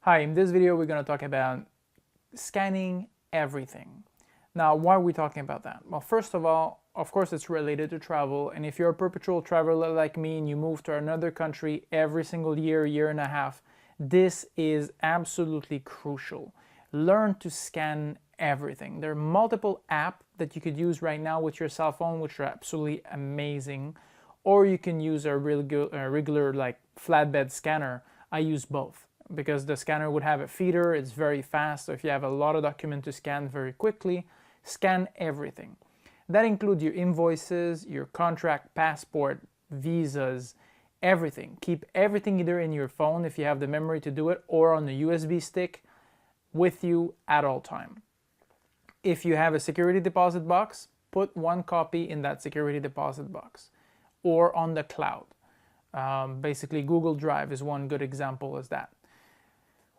Hi, in this video we're going to talk about scanning everything. Now, why are we talking about that? Well, first of all, of course it's related to travel, and if you're a perpetual traveler like me and you move to another country every single year, year and a half, this is absolutely crucial. Learn to scan everything. There are multiple apps that you could use right now with your cell phone, which are absolutely amazing, or you can use a regular like flatbed scanner. I use both because the scanner would have a feeder, it's very fast, so if you have a lot of document to scan very quickly, scan everything. That includes your invoices, your contract, passport, visas, everything. Keep everything either in your phone if you have the memory to do it, or on a USB stick with you at all time. If you have a security deposit box, put one copy in that security deposit box or on the cloud. Basically, Google Drive is one good example as that.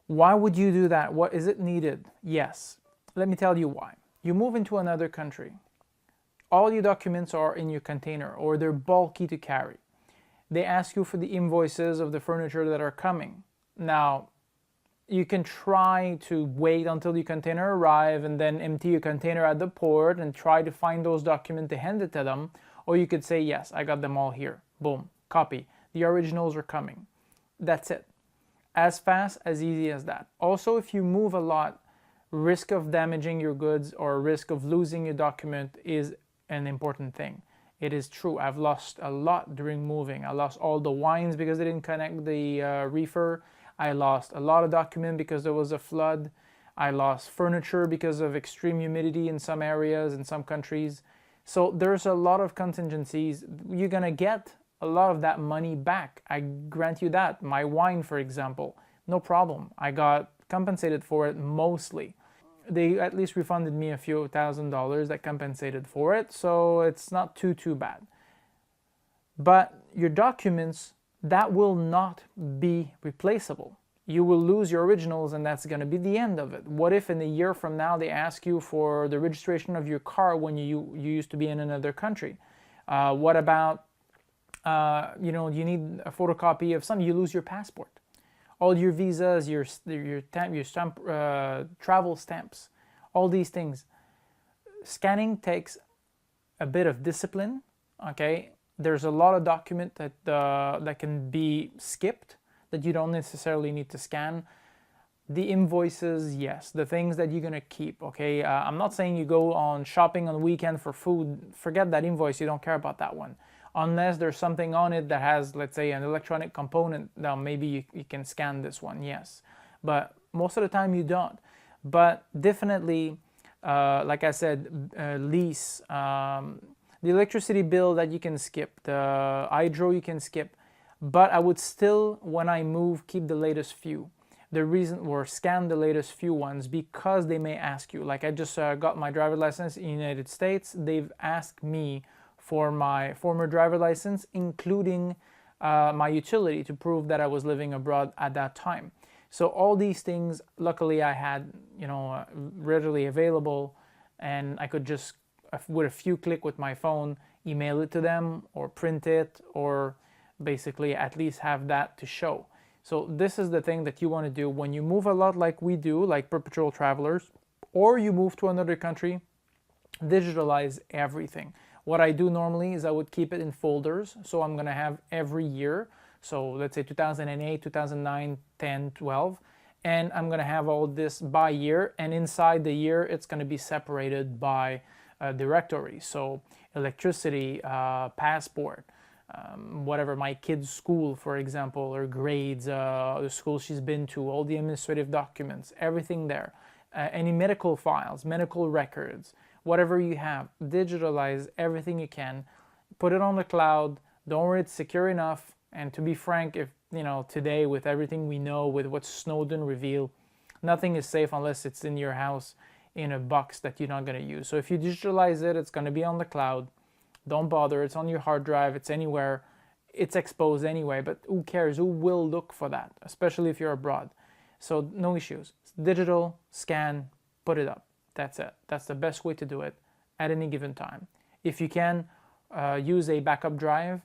Why would you do that? What is it needed? Yes, let me tell you why. You move into another country. All your documents are in your container or they're bulky to carry. They ask you for the invoices of the furniture that are coming. Now, you can try to wait until your container arrives and then empty your container at the port and try to find those documents to hand it to them. Or you could say, yes, I got them all here. Boom, copy. The originals are coming. That's it. As fast, as easy as that. Also, if you move a lot, risk of damaging your goods or risk of losing your document is an important thing. It is true. I've lost a lot during moving. I lost all the wines because they didn't connect the reefer. I lost a lot of document because there was a flood. I lost furniture because of extreme humidity in some areas, in some countries. So there's a lot of contingencies. You're gonna get a lot of that money back. I grant you that. My wine, for example, no problem. I got compensated for it mostly. They at least refunded me a few $1,000s that compensated for it, so it's not too bad. But your documents, that will not be replaceable. You will lose your originals and that's going to be the end of it. What if in a year from now they ask you for the registration of your car when you used to be in another country? What about you need a photocopy of something, you lose your passport, all your visas, your stamp, travel stamps, all these things. Scanning takes a bit of discipline. Okay, there's a lot of document that can be skipped that you don't necessarily need to scan. The invoices, yes, the things that you're gonna keep. Okay, I'm not saying you go on shopping on the weekend for food. Forget that invoice. You don't care about that one. Unless there's something on it that has, let's say, an electronic component, now maybe you can scan this one, yes. But most of the time you don't. But definitely, like I said, lease, the electricity bill that you can skip, the hydro you can skip. But I would still, when I move, keep the latest few. The reason, or scan the latest few ones, because they may ask you. Like I just got my driver's license in the United States. They've asked me for my former driver license, including my utility to prove that I was living abroad at that time. So all these things, luckily I had, readily available, and I could just, with a few clicks with my phone, email it to them or print it, or basically at least have that to show. So this is the thing that you want to do when you move a lot like we do, like perpetual travelers, or you move to another country. Digitalize everything. What I do normally is I would keep it in folders. So I'm going to have every year. So let's say 2008, 2009, 10, 12. And I'm going to have all this by year. And inside the year, it's going to be separated by directory. So electricity, passport, whatever, my kid's school, for example, or grades, the school she's been to, all the administrative documents, everything there. Any medical files, medical records, whatever you have, digitalize everything you can, put it on the cloud. Don't worry, it's secure enough. And to be frank, if today with everything we know, with what Snowden revealed, nothing is safe unless it's in your house in a box that you're not going to use. So if you digitalize it, it's going to be on the cloud. Don't bother, it's on your hard drive, it's anywhere, it's exposed anyway, but who cares? Who will look for that, especially if you're abroad? So no issues. Digital, scan, put it up. That's it. That's the best way to do it at any given time. If you can, use a backup drive,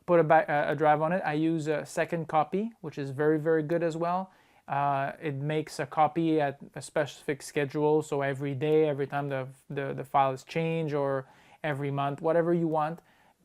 put a drive on it. I use a second copy, which is very good as well. It makes a copy at a specific schedule, so every day, every time the file is changed, or every month, whatever you want,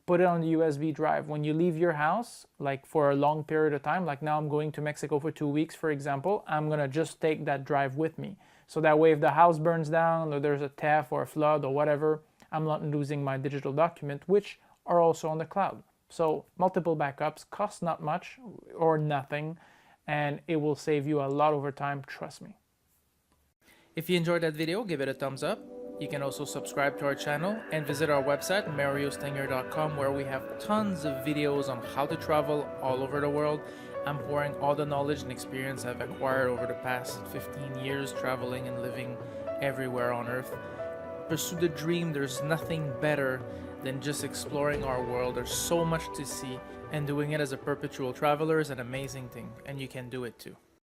put it on the USB drive. When you leave your house, like for a long period of time, like now I'm going to Mexico for 2 weeks, for example, I'm gonna just take that drive with me. So that way, if the house burns down, or there's a theft or a flood or whatever, I'm not losing my digital document, which are also on the cloud. So multiple backups cost not much or nothing, and it will save you a lot over time, trust me. If you enjoyed that video, give it a thumbs up. You can also subscribe to our channel and visit our website, mariostengler.com, where we have tons of videos on how to travel all over the world. I'm pouring all the knowledge and experience I've acquired over the past 15 years traveling and living everywhere on Earth. Pursue the dream. There's nothing better than just exploring our world. There's so much to see, and doing it as a perpetual traveler is an amazing thing, and you can do it too.